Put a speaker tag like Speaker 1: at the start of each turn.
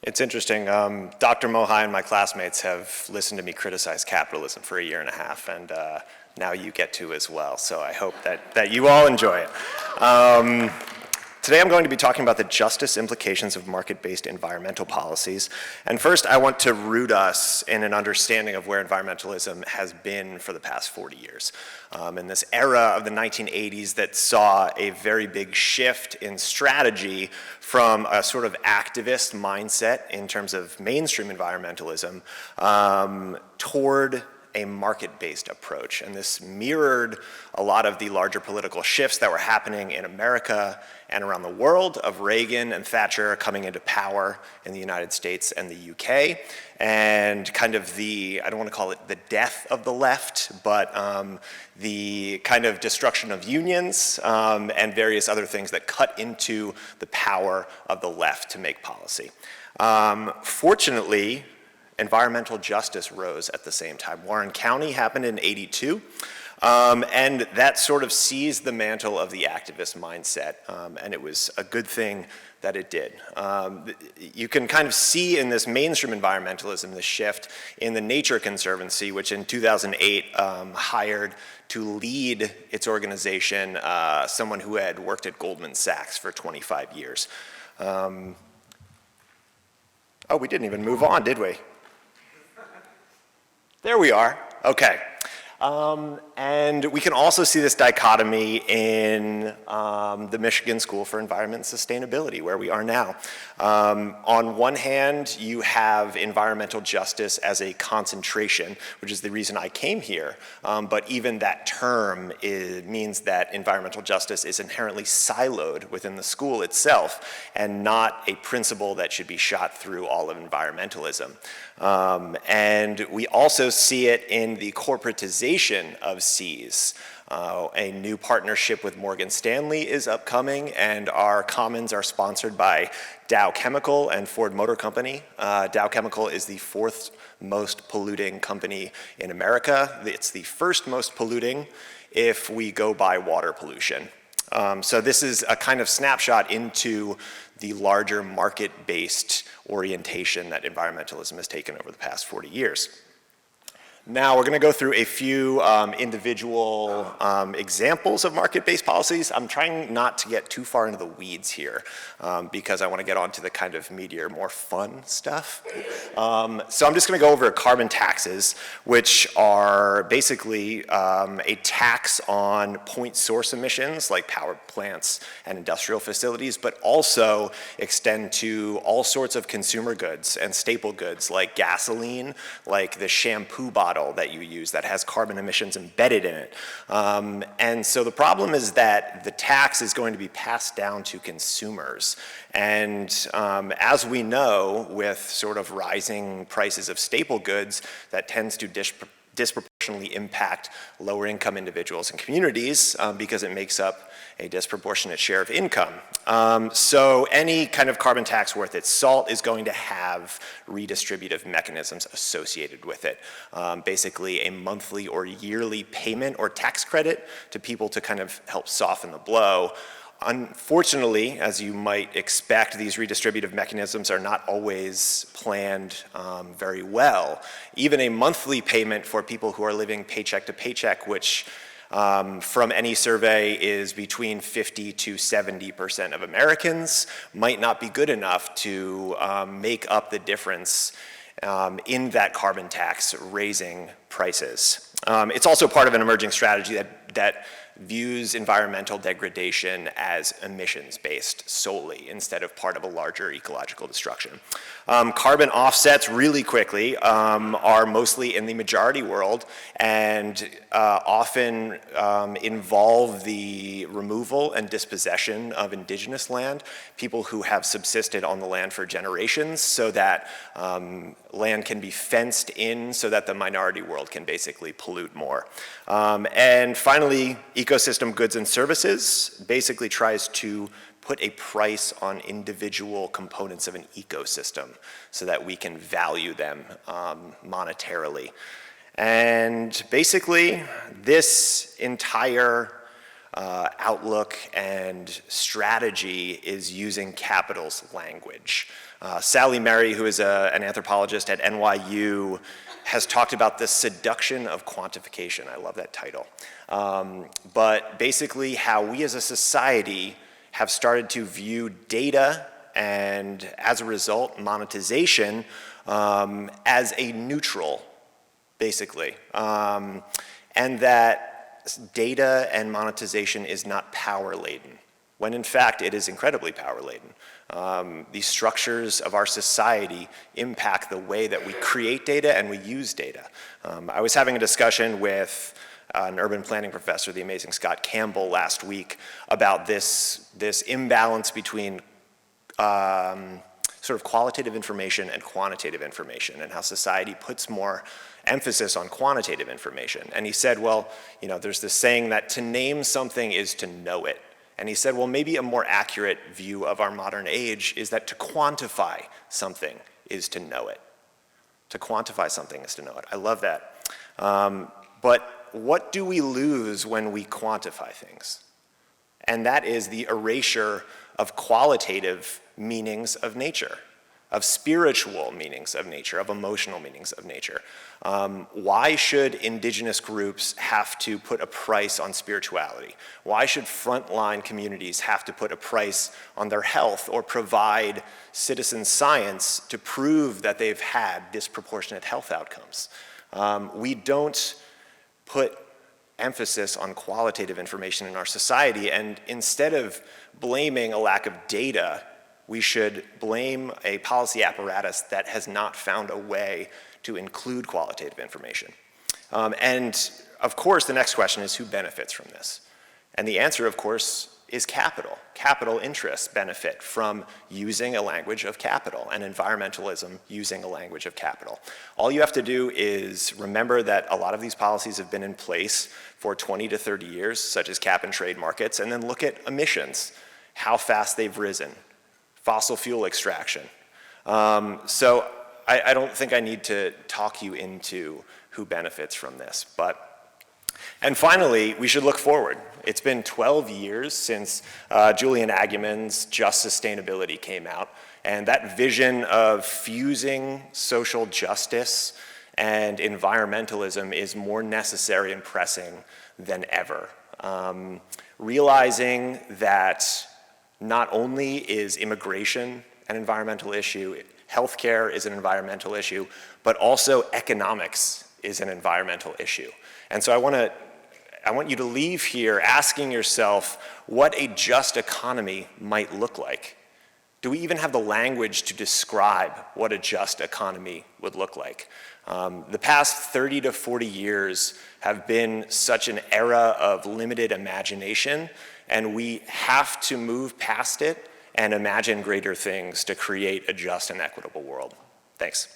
Speaker 1: It's interesting. Dr. Mohai and my classmates have listened to me criticize capitalism for a year and a half, and now you get to as well. So I hope that you all enjoy it. Today I'm going to be talking about the justice implications of market-based environmental policies. And first I want to root us in an understanding of where environmentalism has been for the past 40 years. In this era of the 1980s that saw a very big shift in strategy from a sort of activist mindset in terms of mainstream environmentalism toward a market-based approach. And this mirrored a lot of the larger political shifts that were happening in America and around the world, of Reagan and Thatcher coming into power in the United States and the UK, and kind of I don't want to call it the death of the left, but the kind of destruction of unions and various other things that cut into the power of the left to make policy. Fortunately, environmental justice rose at the same time. Warren County happened in '82, and that sort of seized the mantle of the activist mindset, and it was a good thing that it did. You can kind of see in this mainstream environmentalism the shift in the Nature Conservancy, which in 2008 hired to lead its organization someone who had worked at Goldman Sachs for 25 years. Oh, we didn't even move on, did we? There we are, okay. And we can also see this dichotomy in the Michigan School for Environment and Sustainability, where we are now. On one hand, you have environmental justice as a concentration, which is the reason I came here. But even that term means that environmental justice is inherently siloed within the school itself and not a principle that should be shot through all of environmentalism. And we also see it in the corporatization of Cs. A new partnership with Morgan Stanley is upcoming, and our commons are sponsored by Dow Chemical and Ford Motor Company. Dow Chemical is the fourth most polluting company in America. It's the first most polluting if we go by water pollution. So this is a kind of snapshot into the larger market-based orientation that environmentalism has taken over the past 40 years. Now we're going to go through a few individual examples of market-based policies. I'm trying not to get too far into the weeds here because I want to get on to the kind of meatier, more fun stuff. So I'm just going to go over carbon taxes, which are basically a tax on point source emissions like power plants and industrial facilities, but also extend to all sorts of consumer goods and staple goods like gasoline, like the shampoo bottle that you use that has carbon emissions embedded in it. And so the problem is that the tax is going to be passed down to consumers. And as we know, with sort of rising prices of staple goods, that tends to disproportionately impact lower income individuals and communities because it makes up a disproportionate share of income. So any kind of carbon tax worth its salt is going to have redistributive mechanisms associated with it. Basically a monthly or yearly payment or tax credit to people to kind of help soften the blow. Unfortunately, as you might expect, these redistributive mechanisms are not always planned very well. Even a monthly payment for people who are living paycheck to paycheck, which from any survey is between 50 to 70% of Americans, might not be good enough to make up the difference in that carbon tax raising prices. It's also part of an emerging strategy that views environmental degradation as emissions-based solely instead of part of a larger ecological destruction. Carbon offsets, really quickly, are mostly in the majority world and often involve the removal and dispossession of indigenous land, people who have subsisted on the land for generations, so that land can be fenced in so that the minority world can basically pollute more. And finally, ecosystem goods and services basically tries to put a price on individual components of an ecosystem so that we can value them monetarily. And basically, this entire outlook and strategy is using capital's language. Sally Murray, who is an anthropologist at NYU, has talked about the seduction of quantification. I love that title. But basically how we as a society have started to view data and, as a result, monetization as a neutral, basically. And that data and monetization is not power-laden, when in fact it is incredibly power-laden. The structures of our society impact the way that we create data and we use data. I was having a discussion with an urban planning professor, the amazing Scott Campbell, last week about this imbalance between sort of qualitative information and quantitative information, and how society puts more emphasis on quantitative information. And he said, well, you know, there's this saying that to name something is to know it. And he said, well, maybe a more accurate view of our modern age is that to quantify something is to know it. To quantify something is to know it. I love that. But what do we lose when we quantify things? And that is the erasure of qualitative meanings of nature, of spiritual meanings of nature, of emotional meanings of nature. Why should indigenous groups have to put a price on spirituality? Why should frontline communities have to put a price on their health or provide citizen science to prove that they've had disproportionate health outcomes? We don't put emphasis on qualitative information in our society, and instead of blaming a lack of data, we should blame a policy apparatus that has not found a way to include qualitative information. And of course, the next question is who benefits from this? And the answer, of course, is capital. Capital interests benefit from using a language of capital, and environmentalism using a language of capital. All you have to do is remember that a lot of these policies have been in place for 20 to 30 years, such as cap and trade markets, and then look at emissions, how fast they've risen, fossil fuel extraction. So I don't think I need to talk you into who benefits from this, and finally, we should look forward. It's been 12 years since Julian Aguiman's Just Sustainability came out, and that vision of fusing social justice and environmentalism is more necessary and pressing than ever. Realizing that not only is immigration an environmental issue, healthcare is an environmental issue, but also economics is an environmental issue. And so I want you to leave here asking yourself what a just economy might look like. Do we even have the language to describe what a just economy would look like? The past 30 to 40 years have been such an era of limited imagination, and we have to move past it and imagine greater things to create a just and equitable world. Thanks.